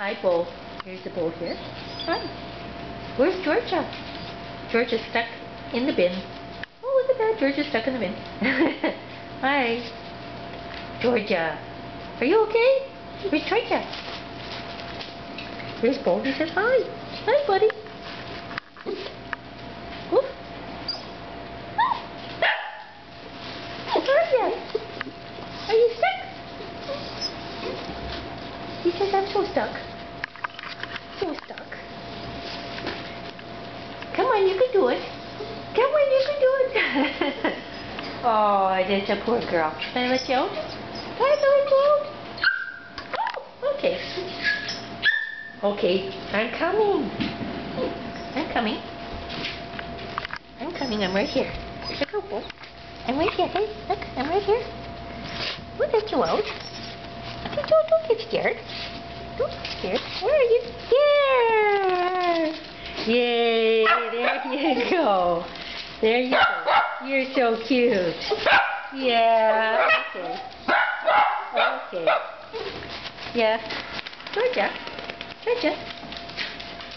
Hi, Bo. Here's the bowl here. Hi. Where's Georgia? Georgia's stuck in the bin. Oh, look at that. Georgia's stuck in the bin. Hi. Georgia. Are you okay? Where's Georgia? There's Bo. He says hi. Hi, buddy. Oof. Georgia. Are you stuck? He says I'm so stuck. So stuck. Come on, you can do it. Come on, you can do it. Oh, that's a poor girl. Can I let you out? Can I let you out? Oh, okay. Okay, I'm coming. I'm coming. I'm coming. I'm right here. Look out, Bo. I'm right here. Hey, look, I'm right here. We'll let you out. Don't get scared. Don't get scared. Where are you? There! Yay! There you go. There you go. You're so cute. Yeah. Okay. Okay. Yeah. Georgia. Georgia.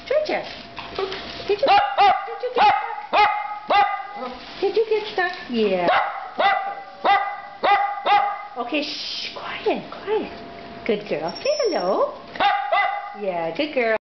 Georgia. Did you get stuck? Did you get stuck? Yeah. Okay, shh, quiet, quiet. Good girl. Say hello. Yeah, good girl.